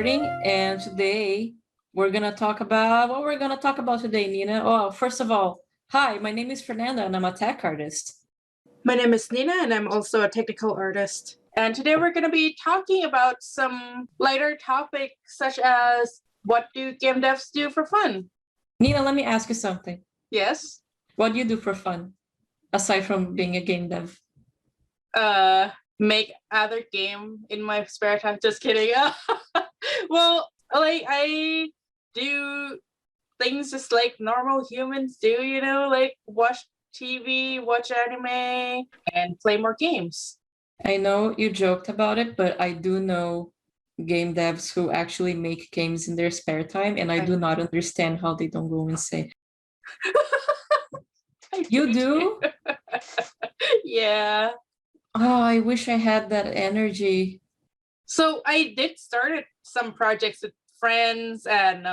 recording, and today we're gonna talk about what we're gonna talk about today, Nina. Oh, first of all, hi, my name is Fernanda and I'm a tech artist. My name is Nina and I'm also a technical artist. And today we're going to be talking about some lighter topics such as what do game devs do for fun? Nina, let me ask you something. Yes? What do you do for fun, aside from being a game dev? Make other game in my spare time. Just kidding. Well, like I do things just like normal humans do, you know, like watch TV, watch anime, and play more games. I know you joked about it, but I do know game devs who actually make games in their spare time, and I do not understand how they don't go insane. You do? Yeah. Oh, I wish I had that energy. So I did start some projects with friends, and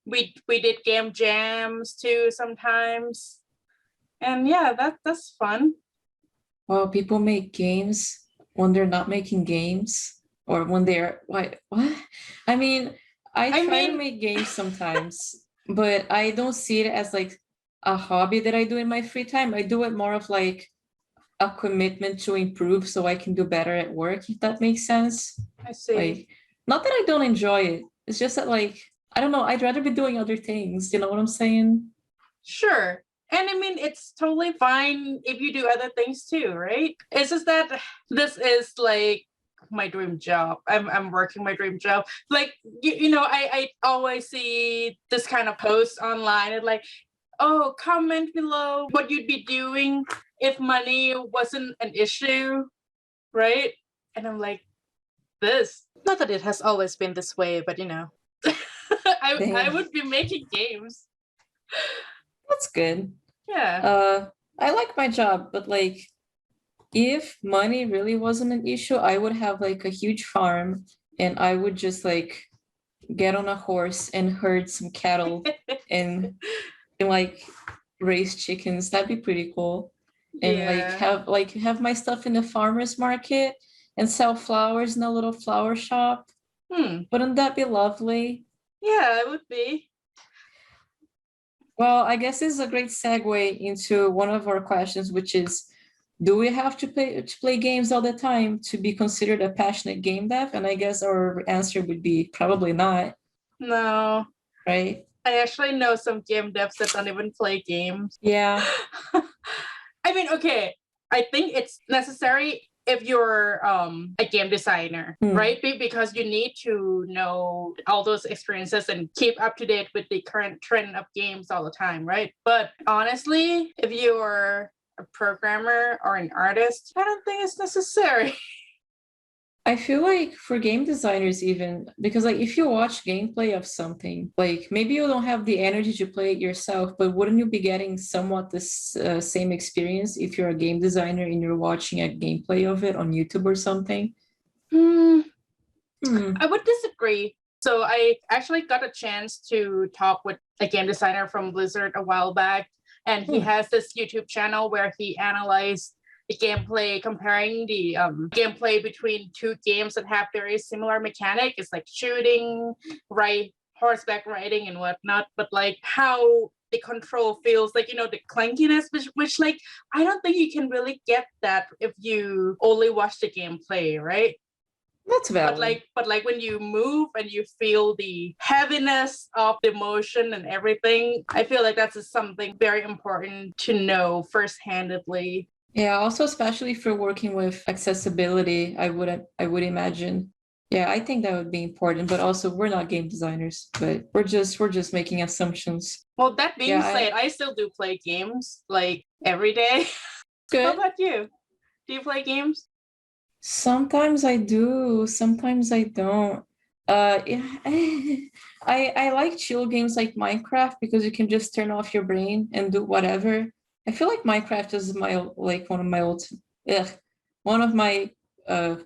we did game jams too sometimes. And yeah, that's fun. Well, people make games when they're not making games, or when they're what? I mean, I try to make games sometimes, but I don't see it as like a hobby that I do in my free time. I do it more of like a commitment to improve so I can do better at work, if that makes sense. I see. Like, not that I don't enjoy it. It's just that, like, I don't know, I'd rather be doing other things. You know what I'm saying? Sure. And I mean, it's totally fine if you do other things too, right? It's just that this is like my dream job. I'm working my dream job. Like, you know, I always see this kind of post online and like, oh, comment below what you'd be doing if money wasn't an issue, right? And I'm like, this. Not that it has always been this way, but you know. I would be making games. That's good. Yeah. I like my job, but like, if money really wasn't an issue, I would have like a huge farm and I would just like get on a horse and herd some cattle and like raise chickens. That'd be pretty cool. And like have my stuff in the farmer's market and sell flowers in a little flower shop. Wouldn't that be lovely? Yeah, it would be. Well, I guess this is a great segue into one of our questions, which is, do we have to play games all the time to be considered a passionate game dev? And I guess our answer would be probably not. No. Right? I actually know some game devs that don't even play games. Yeah. I mean, okay, I think it's necessary if you're a game designer, right? Because you need to know all those experiences and keep up to date with the current trend of games all the time, right? But honestly, if you're a programmer or an artist, I don't think it's necessary. I feel like for game designers even, because like if you watch gameplay of something, like maybe you don't have the energy to play it yourself, but wouldn't you be getting somewhat this same experience if you're a game designer and you're watching a gameplay of it on YouTube or something? I would disagree. So I actually got a chance to talk with a game designer from Blizzard a while back, and he has this YouTube channel where he analyzed the gameplay, comparing the gameplay between two games that have very similar mechanic. It's like shooting, horseback riding and whatnot, but like how the control feels, like, you know, the clunkiness, which like I don't think you can really get that if you only watch the gameplay, right? That's valid. But like when you move and you feel the heaviness of the motion and everything, I feel like that's something very important to know first-handedly. Yeah, also especially for working with accessibility, I would imagine. Yeah, I think that would be important, but also we're not game designers, but we're just making assumptions. Well, that being said, I still do play games like every day. Good. How about you? Do you play games? Sometimes I do, sometimes I don't. I like chill games like Minecraft because you can just turn off your brain and do whatever. I feel like Minecraft is one of my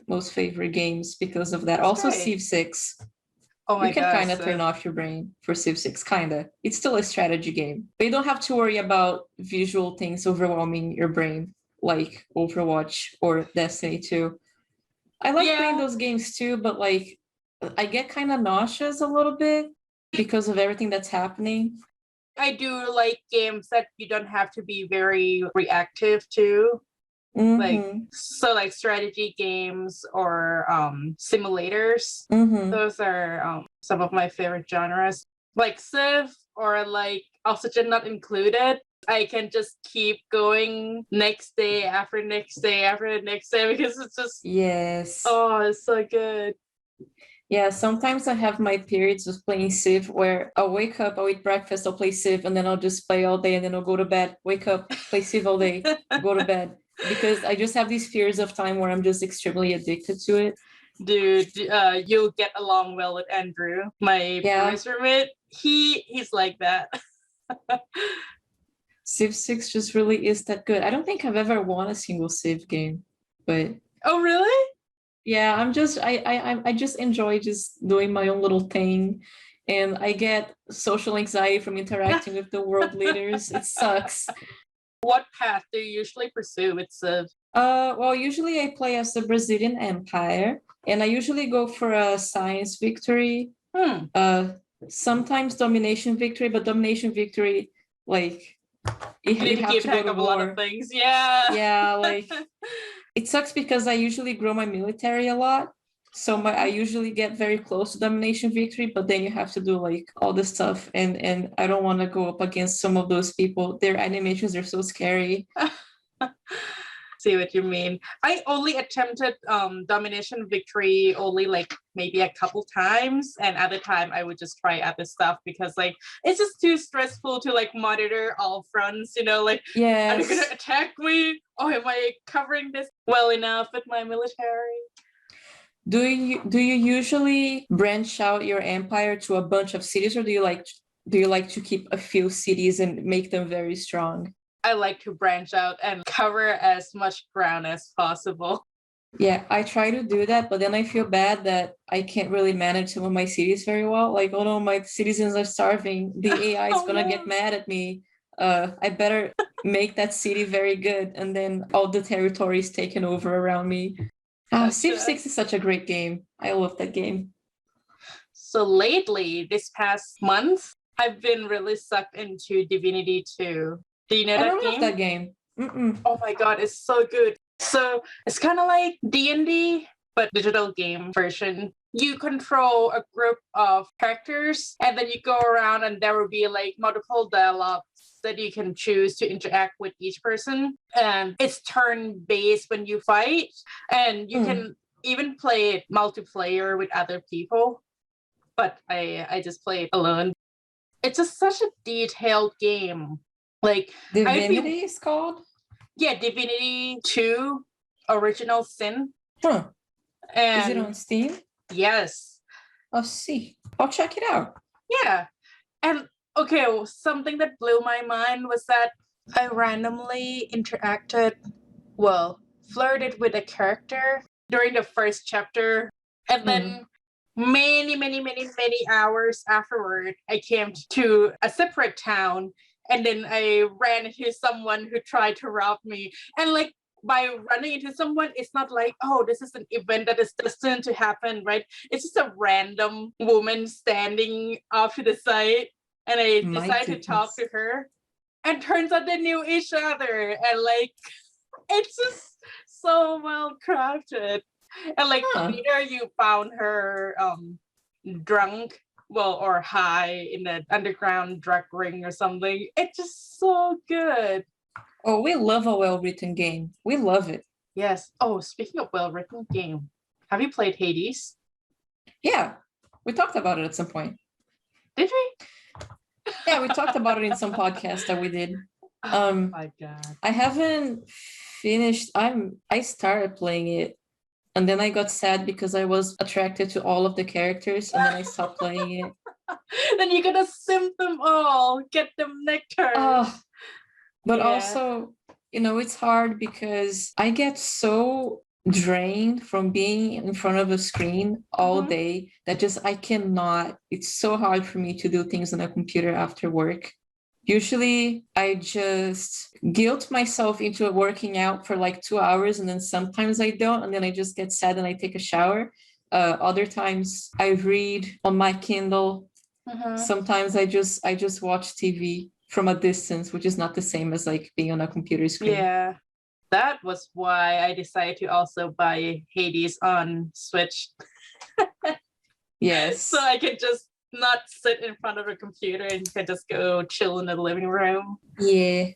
most favorite games because of that. Also Civ 6. Oh my god. You can kind of turn off your brain for Civ 6, kind of. It's still a strategy game. But you don't have to worry about visual things overwhelming your brain like Overwatch or Destiny 2. I like playing those games too, but like I get kind of nauseous a little bit because of everything that's happening. I do like games that you don't have to be very reactive to. Like like strategy games or simulators. Those are some of my favorite genres. Like Civ or like Oxygen Not Included. I can just keep going next day after next day after the next day because it's just it's so good. Yeah, sometimes I have my periods of playing Civ where I'll wake up, I'll eat breakfast, I'll play Civ, and then I'll just play all day, and then I'll go to bed, wake up, play Civ all day, go to bed. Because I just have these periods of time where I'm just extremely addicted to it. Dude, you'll get along well with Andrew, my previous roommate. He's like that. Civ 6 just really is that good. I don't think I've ever won a single Civ game, but oh really? Yeah, I just enjoy just doing my own little thing, and I get social anxiety from interacting with the world leaders. It sucks. What path do you usually pursue with Civ? Well, usually I play as the Brazilian Empire, and I usually go for a science victory. Sometimes domination victory, but domination victory, like you have to go to war. A lot of things. Yeah, like it sucks because I usually grow my military a lot. So I usually get very close to domination victory, but then you have to do like all this stuff. And I don't want to go up against some of those people. Their animations are so scary. See what you mean. I only attempted domination victory only like maybe a couple times, and at the time I would just try other stuff because like it's just too stressful to like monitor all fronts, like are they gonna attack me? Oh, am I covering this well enough with my military? Do you usually branch out your empire to a bunch of cities, or do you like to keep a few cities and make them very strong? I like to branch out and cover as much ground as possible. Yeah, I try to do that, but then I feel bad that I can't really manage some of my cities very well. Like, oh no, my citizens are starving. The AI is gonna get mad at me. I better make that city very good, and then all the territory is taken over around me. Civ 6 is such a great game. I love that game. So lately, this past month, I've been really sucked into Divinity II. Do you know that game? I don't love that game. Oh my god, it's so good. So it's kind of like D&D, but digital game version. You control a group of characters, and then you go around and there will be like multiple dialogues that you can choose to interact with each person. And it's turn-based when you fight, and you can even play it multiplayer with other people. But I just play it alone. It's just such a detailed game. Like Divinity is called? Yeah, Divinity II, Original Sin. And is it on Steam? Yes. I'll see. I'll check it out. Yeah. And okay, something that blew my mind was that I randomly flirted with a character during the first chapter. And then many hours afterward, I came to a separate town. And then I ran into someone who tried to rob me. And like by running into someone, it's not like, oh, this is an event that is destined to happen, right? It's just a random woman standing off to the side. And I decided to talk to her. And turns out they knew each other. And like, it's just so well crafted. And like later you found her drunk or high in the underground drug ring or something. It's just so good. Oh, we love a well-written game. We love it. Yes. Oh, speaking of well-written game, have you played Hades? Yeah, we talked about it at some point. Did we? Yeah, we talked about it in some podcast that we did. Oh my god. I haven't finished. I started playing it, and then I got sad because I was attracted to all of the characters, and then I stopped playing it. Then you gotta simp them all, get them nectar. But also, it's hard because I get so drained from being in front of a screen all day that I cannot. It's so hard for me to do things on a computer after work. Usually I just guilt myself into working out for like 2 hours, and then sometimes I don't, and then I just get sad and I take a shower. Other times I read on my Kindle. Sometimes I just watch TV from a distance, which is not the same as like being on a computer screen. Yeah, that was why I decided to also buy Hades on Switch. Yes. So I could just not sit in front of a computer and could just go chill in the living room. Yeah.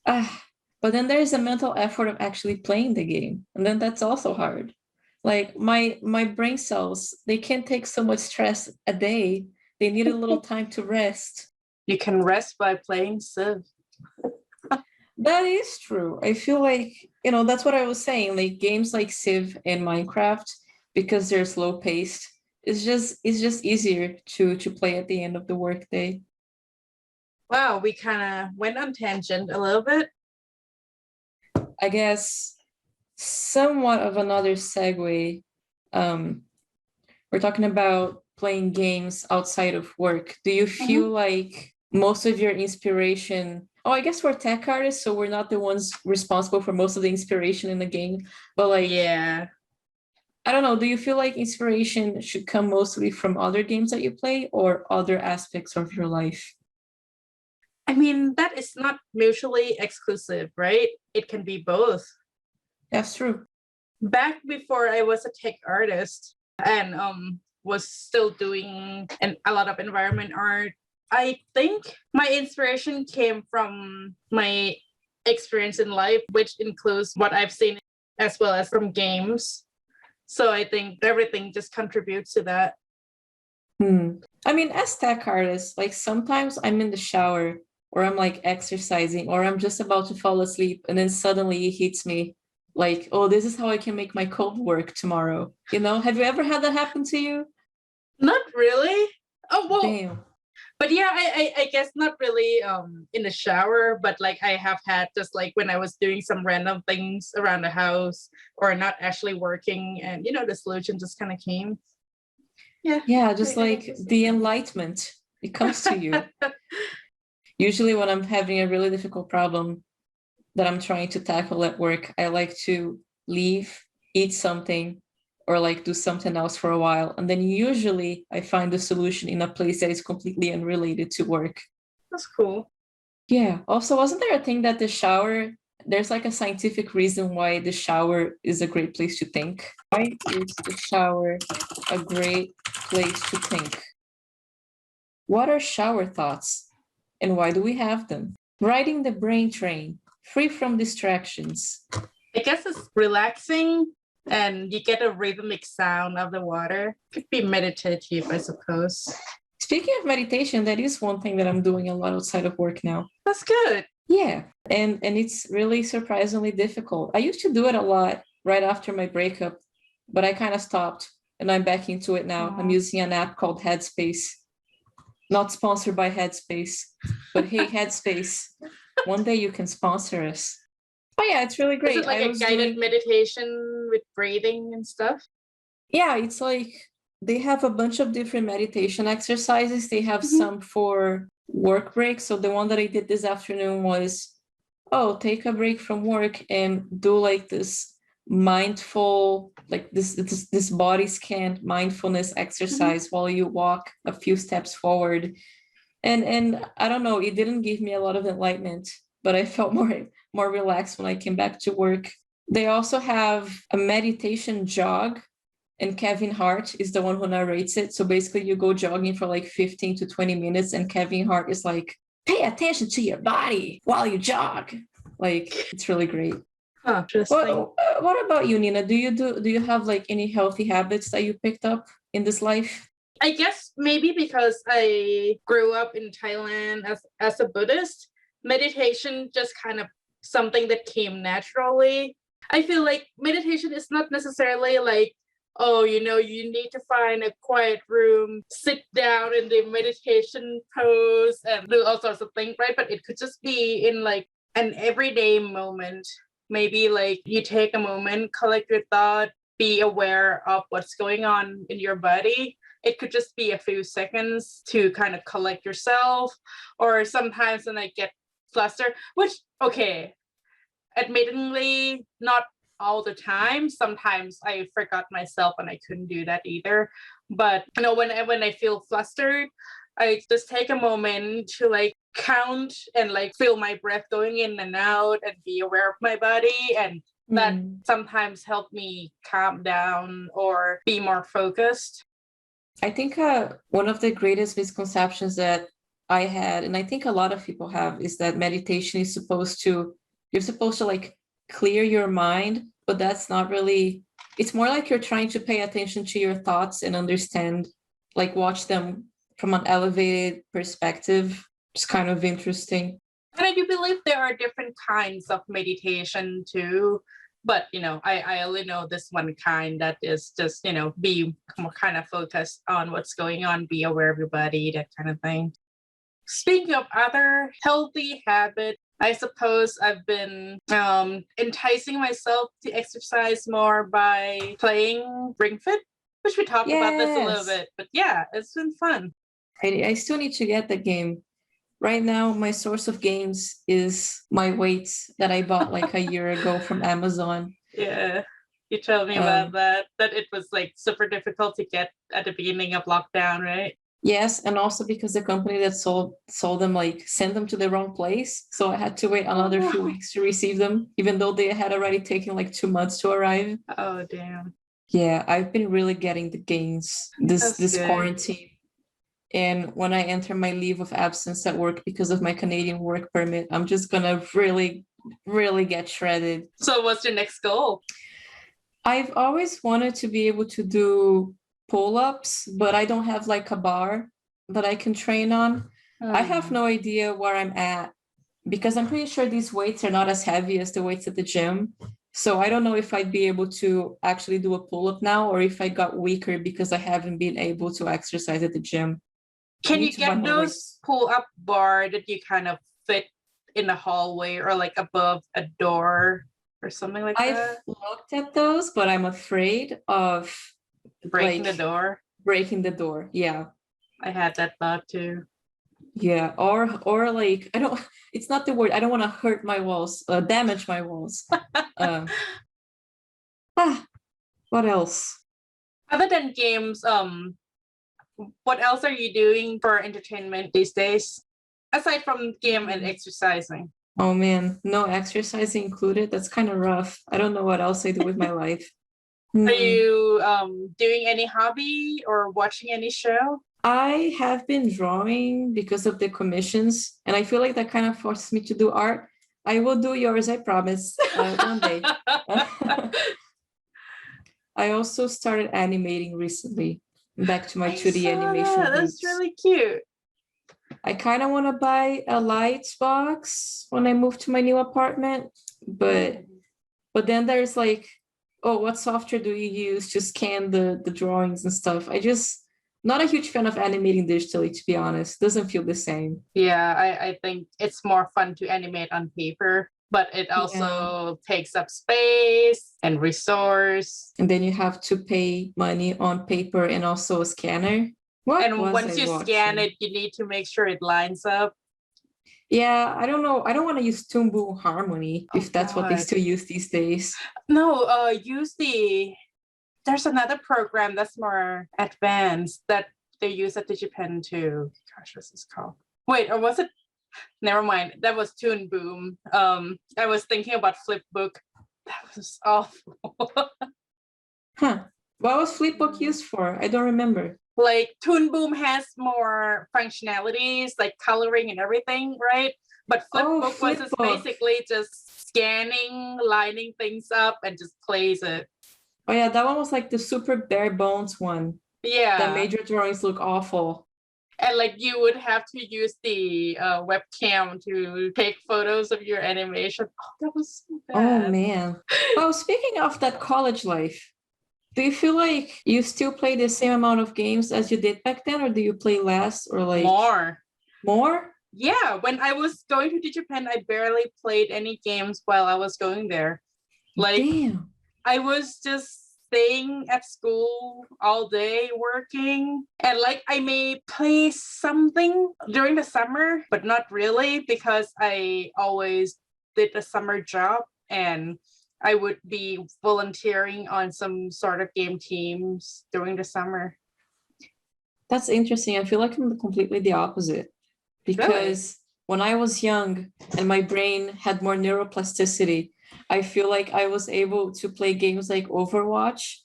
But then there's a mental effort of actually playing the game. And then that's also hard. Like my brain cells, they can't take so much stress a day. They need a little time to rest. You can rest by playing Civ. That is true. I feel like, that's what I was saying. Like games like Civ and Minecraft, because they're slow paced, it's just easier to play at the end of the workday. Wow, we kind of went on tangent a little bit. I guess somewhat of another segue. We're talking about playing games outside of work. Do you feel like most of your inspiration? Oh, I guess we're tech artists, so we're not the ones responsible for most of the inspiration in the game. But like, yeah, I don't know. Do you feel like inspiration should come mostly from other games that you play or other aspects of your life? I mean, that is not mutually exclusive, right? It can be both. That's true. Back before I was a tech artist and was still doing a lot of environment art, I think my inspiration came from my experience in life, which includes what I've seen as well as from games. So I think everything just contributes to that. I mean, as tech artists, like sometimes I'm in the shower or I'm like exercising or I'm just about to fall asleep and then suddenly it hits me like, oh, this is how I can make my code work tomorrow. Have you ever had that happen to you? Not really. Oh, well. Damn. But yeah, I guess not really in the shower, but like I have had just like when I was doing some random things around the house or not actually working and the solution just kind of came. Yeah, just like the enlightenment, it comes to you. Usually when I'm having a really difficult problem that I'm trying to tackle at work, I like to leave, eat something, or like do something else for a while. And then usually I find the solution in a place that is completely unrelated to work. That's cool. Yeah. Also, wasn't there a thing that the shower, there's like a scientific reason why the shower is a great place to think? Why is the shower a great place to think? What are shower thoughts and why do we have them? Riding the brain train, free from distractions. I guess it's relaxing and you get a rhythmic sound of the water. Could be meditative, I suppose. Speaking of meditation, that is one thing that I'm doing a lot outside of work now. That's good. Yeah, and it's really surprisingly difficult. I used to do it a lot right after my breakup, but I kind of stopped and I'm back into it now. I'm using an app called Headspace. Not sponsored by Headspace, but hey, Headspace, one day you can sponsor us. Oh yeah, it's really great. Is it like a guided meditation with breathing and stuff? Yeah, it's like they have a bunch of different meditation exercises. They have some for work breaks. So the one that I did this afternoon was, take a break from work and do like this mindful, like this body scan mindfulness exercise while you walk a few steps forward. And I don't know, it didn't give me a lot of enlightenment, but I felt more relaxed when I came back to work. They also have a meditation jog, and Kevin Hart is the one who narrates it. So basically you go jogging for like 15 to 20 minutes and Kevin Hart is like, pay attention to your body while you jog. Like, it's really great. Huh, what about you, Nina? Do you have like any healthy habits that you picked up in this life? I guess maybe because I grew up in Thailand as a Buddhist, meditation just kind of something that came naturally. I feel like meditation is not necessarily like, you need to find a quiet room, sit down in the meditation pose and do all sorts of things, right? But it could just be in like an everyday moment. Maybe like you take a moment, collect your thought, be aware of what's going on in your body. It could just be a few seconds to kind of collect yourself. Or sometimes when I get flustered, which, okay, admittedly, not all the time. Sometimes I forgot myself and I couldn't do that either. But you know, when I feel flustered, I just take a moment to like count and like feel my breath going in and out and be aware of my body, and that sometimes help me calm down or be more focused. I think one of the greatest misconceptions that I had, and I think a lot of people have, is that meditation is you're supposed to like clear your mind, but that's not really, it's more like you're trying to pay attention to your thoughts and understand, like watch them from an elevated perspective. It's kind of interesting. And I do believe there are different kinds of meditation too. But, you know, I only know this one kind that is just, you know, be more kind of focused on what's going on, be aware of your body, that kind of thing. Speaking of other healthy habits, I suppose I've been enticing myself to exercise more by playing Ring Fit, which we talked about this a little bit. But yeah, it's been fun. I still need to get the game. Right now, my source of games is my weights that I bought like a year ago from Amazon. Yeah, you told me about that it was like super difficult to get at the beginning of lockdown, right? Yes, and also because the company that sold them like sent them to the wrong place. So I had to wait another few weeks to receive them, even though they had already taken like 2 months to arrive. Oh, damn. Yeah, I've been really getting the gains this quarantine. And when I enter my leave of absence at work because of my Canadian work permit, I'm just gonna really, really get shredded. So what's your next goal? I've always wanted to be able to do pull-ups, but I don't have like a bar that I can train on. I have no idea where I'm at because I'm pretty sure these weights are not as heavy as the weights at the gym. So I don't know if I'd be able to actually do a pull-up now or if I got weaker because I haven't been able to exercise at the gym. Can you get those pull-up bar that you kind of fit in the hallway or like above a door or something like that? I've looked at those, but I'm afraid of breaking the door. Breaking the door, yeah. I had that thought too. Yeah, or like it's not the word. I don't want to hurt my walls, damage my walls. What else? Other than games, what else are you doing for entertainment these days? Aside from game and exercising. Oh man, no exercising included. That's kind of rough. I don't know what else I do with my life. Are you doing any hobby or watching any show? I have been drawing because of the commissions, and I feel like that kind of forces me to do art. I will do yours, I promise, one day. I also started animating recently. Back to my 2D animation. That's really cute. I kind of want to buy a lights box when I move to my new apartment, but then there's like, oh, what software do you use to scan the drawings and stuff? Not a huge fan of animating digitally, to be honest. Doesn't feel the same. Yeah, I think it's more fun to animate on paper, but it also takes up space and resource. And then you have to pay money on paper and also a scanner. And once you scan it, you need to make sure it lines up. Yeah, I don't know. I don't want to use Toon Boom Harmony if that's what they still use these days. No, there's another program that's more advanced that they use at DigiPen too. Gosh, what's this called? Wait, or was it? Never mind. That was Toon Boom. I was thinking about Flipbook. That was awful. Huh. What was Flipbook used for? I don't remember. Like Toon Boom has more functionalities, like coloring and everything, right? But Flipbook was just basically just scanning, lining things up, and just plays it. Oh yeah, that one was like the super bare bones one. Yeah. That made your drawings look awful. And like you would have to use the webcam to take photos of your animation. Oh, that was so bad. Oh man. Well, speaking of that college life, do you feel like you still play the same amount of games as you did back then, or do you play less or like more? More? Yeah, when I was going to DigiPen, I barely played any games while I was going there. Like, damn. I was just staying at school all day working, and like I may play something during the summer, but not really because I always did a summer job and I would be volunteering on some sort of game teams during the summer. That's interesting. I feel like I'm completely the opposite because when I was young and my brain had more neuroplasticity, I feel like I was able to play games like Overwatch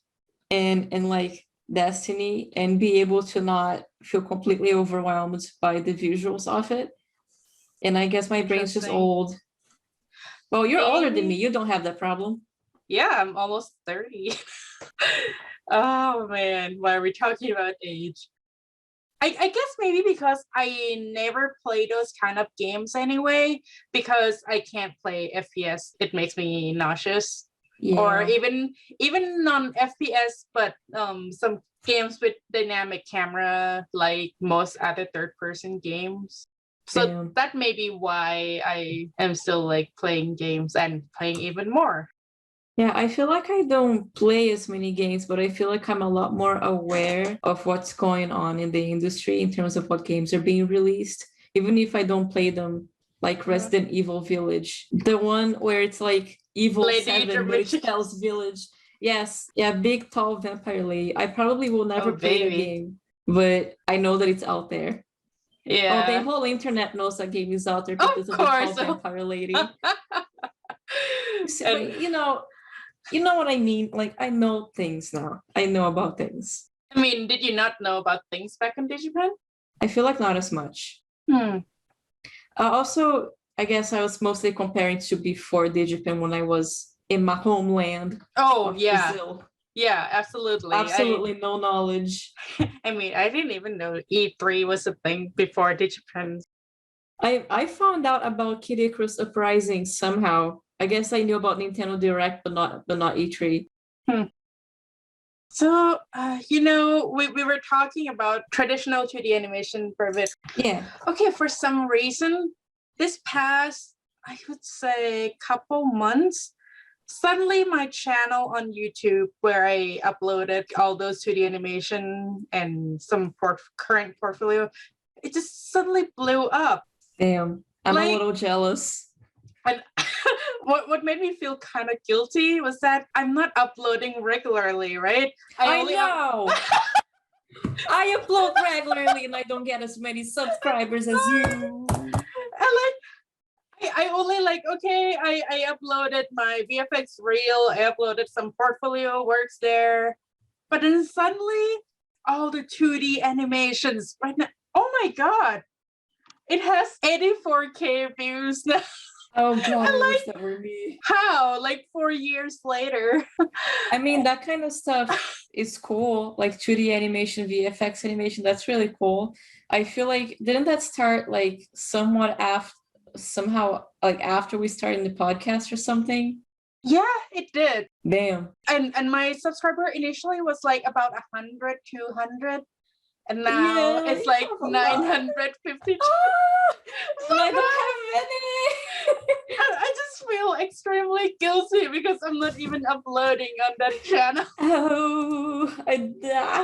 and like Destiny and be able to not feel completely overwhelmed by the visuals of it. And I guess my brain's just old. Well, you're older than me. You don't have that problem. Yeah, I'm almost 30. Oh man, why are we talking about age? I guess maybe because I never play those kind of games anyway, because I can't play FPS. It makes me nauseous. Yeah. Or even non FPS, but some games with dynamic camera, like most other third-person games. So that may be why I am still like playing games and playing even more. Yeah, I feel like I don't play as many games, but I feel like I'm a lot more aware of what's going on in the industry in terms of what games are being released, even if I don't play them, like Resident Evil Village. The one where it's like Evil Lady 7, but it spells Village. Yes, yeah, big, tall vampire lady. I probably will never play the game, but I know that it's out there. Yeah. Oh, the whole internet knows that game is out there because of the tall vampire lady. So, you know what I mean? Like, I know things now. I know about things. I mean, did you not know about things back in Digipen? I feel like not as much. Also, I guess I was mostly comparing to before Digipen when I was in my homeland. Oh, yeah. Brazil. Yeah, absolutely. Absolutely no knowledge. I mean, I didn't even know E3 was a thing before Digipen. I found out about Kid Icarus Uprising somehow. I guess I knew about Nintendo Direct, but not E3. So, we were talking about traditional 2D animation for a bit. Yeah. Okay, for some reason, this past, I would say, couple months, suddenly my channel on YouTube, where I uploaded all those 2D animation and some current portfolio, it just suddenly blew up. Damn, I'm a little jealous. And what made me feel kind of guilty was that I'm not uploading regularly, right? I know. I upload regularly and I don't get as many subscribers as you. I only I uploaded my VFX reel, I uploaded some portfolio works there, but then suddenly all the 2D animations right now, oh my god, it has 84K views now. Oh god, I wish that were me. How? Like 4 years later. I mean, that kind of stuff is cool, like 2D animation, VFX animation, that's really cool. I feel like, didn't that start like somewhat after we started the podcast or something? Yeah, it did. Damn. And my subscriber initially was like about 100, 200. And now it's like 950. I don't have any. I just feel extremely guilty because I'm not even uploading on that channel. Oh,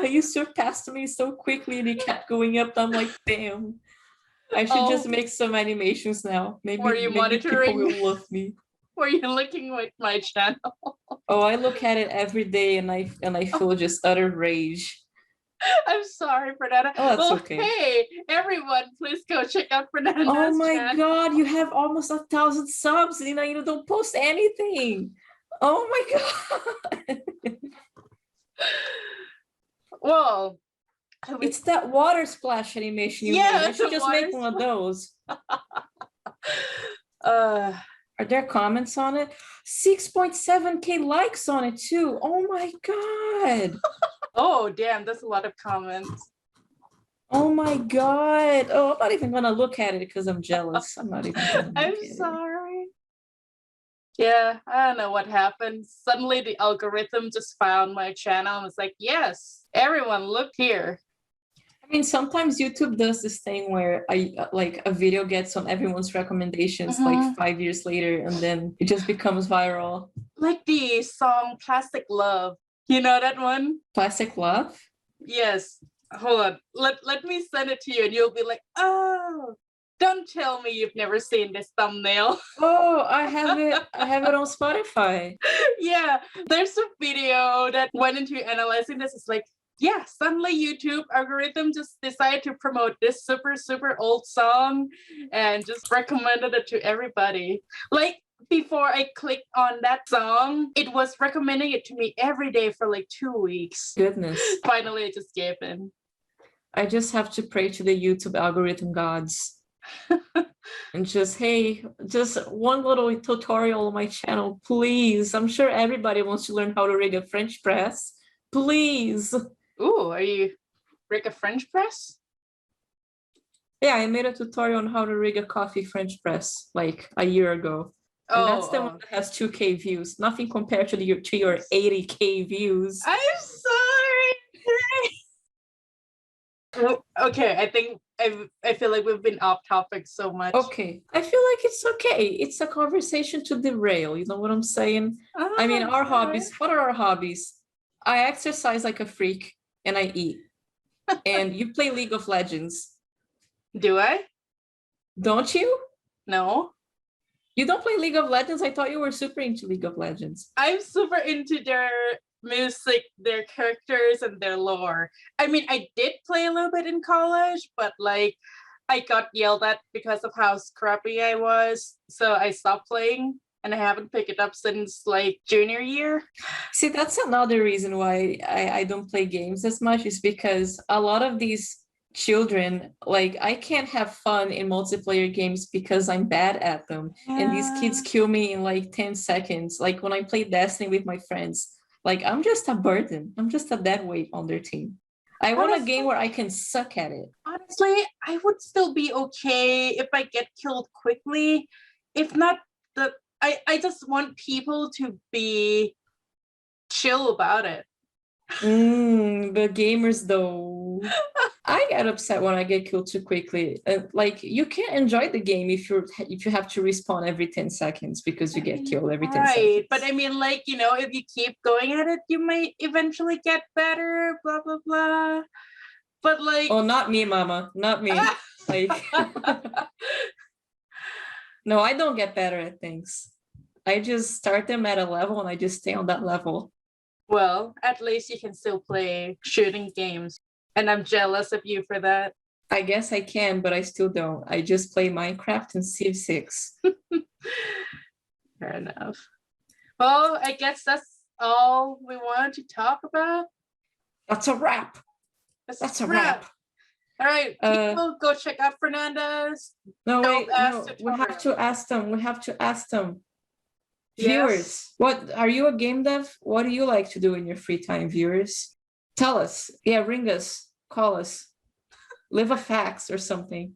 you surpassed me so quickly and it kept going up. I'm like, damn. I should just make some animations now. Maybe people will love me. Were you looking at my channel? Oh, I look at it every day and I feel just utter rage. I'm sorry, Fernanda. Oh, that's okay. Hey, everyone, please go check out Fernanda's Oh my channel. god, you have almost 1,000 subs, and you don't post anything. Oh my god. Well, it's that water splash animation you made. I should just make one of those. Are there comments on it? 6.7K likes on it too. Oh my god. Oh, damn, that's a lot of comments. Oh my god. Oh, I'm not even gonna look at it because I'm jealous. I'm not even gonna I'm sorry. Yeah, I don't know what happened. Suddenly the algorithm just found my channel and was like, yes, everyone look here. I mean, sometimes YouTube does this thing where a video gets on everyone's recommendations like 5 years later and then it just becomes viral. Like the song Plastic Love. You know that one? Plastic Love? Yes. Hold on. Let me send it to you and you'll be like, oh, Don't tell me you've never seen this thumbnail. Oh, I have it on Spotify. Yeah, there's a video that went into analyzing this. It's like, yeah, suddenly YouTube algorithm just decided to promote this super, super old song and just recommended it to everybody. Like, before I clicked on that song, it was recommending it to me every day for like 2 weeks. Goodness. Finally, I just gave in. I just have to pray to the YouTube algorithm gods. And just, hey, just one little tutorial on my channel, please. I'm sure everybody wants to learn how to rig a French press. Please. Ooh, are you rig a French press? Yeah, I made a tutorial on how to rig a coffee French press like a year ago. And that's the one that has 2K views. Nothing compared to your 80K views. I'm sorry. Okay, I think I feel like we've been off topic so much. Okay, I feel like it's okay. It's a conversation to derail. You know what I'm saying? I mean, our hobbies. What are our hobbies? I exercise like a freak and I eat. And you play League of Legends. Do I? Don't you? No. You don't play League of Legends? I thought you were super into League of Legends. I'm super into their music, their characters, and their lore. I mean, I did play a little bit in college, but like I got yelled at because of how scrappy I was. So I stopped playing and I haven't picked it up since like junior year. See, that's another reason why I don't play games as much, is because a lot of these children, like, I can't have fun in multiplayer games because I'm bad at them. And these kids kill me in like 10 seconds. Like when I play Destiny with my friends, like I'm just a burden. I'm just a dead weight on their team. I want a game where I can suck at it. Honestly, I would still be okay if I get killed quickly. If not, I just want people to be chill about it. The gamers though. I get upset when I get killed too quickly. Like you can't enjoy the game if you have to respawn every 10 seconds because you get killed every 10 seconds. Right, but I mean, like, you know, if you keep going at it, you might eventually get better, blah, blah, blah. But like... Oh, not me, mama. Not me. Like, no, I don't get better at things. I just start them at a level and I just stay on that level. Well, at least you can still play shooting games. And I'm jealous of you for that. I guess I can, but I still don't. I just play Minecraft and Civ 6. Fair enough. Well, I guess that's all we wanted to talk about. That's a wrap. That's a wrap. All right, people, go check out Fernanda's. No, wait, no, we have to ask them. We have to ask them. Yes. Viewers, what are you a game dev? What do you like to do in your free time, viewers? Tell us. Yeah, ring us, call us, leave a fax or something.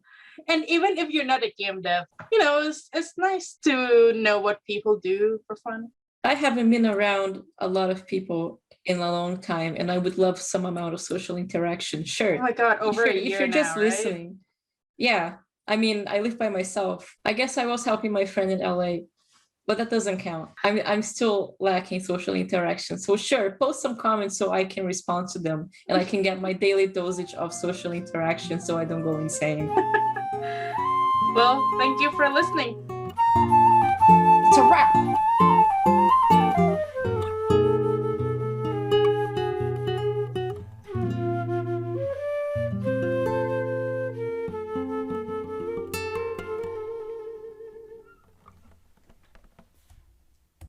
And even if you're not a game dev, you know, it's nice to know what people do for fun. I haven't been around a lot of people in a long time, and I would love some amount of social interaction. Sure. Oh my God, over a year if you're now, just listening. Right? Yeah, I mean, I live by myself. I guess I was helping my friend in LA. But that doesn't count. I'm still lacking social interaction. So sure, post some comments so I can respond to them and I can get my daily dosage of social interaction so I don't go insane. Well, thank you for listening.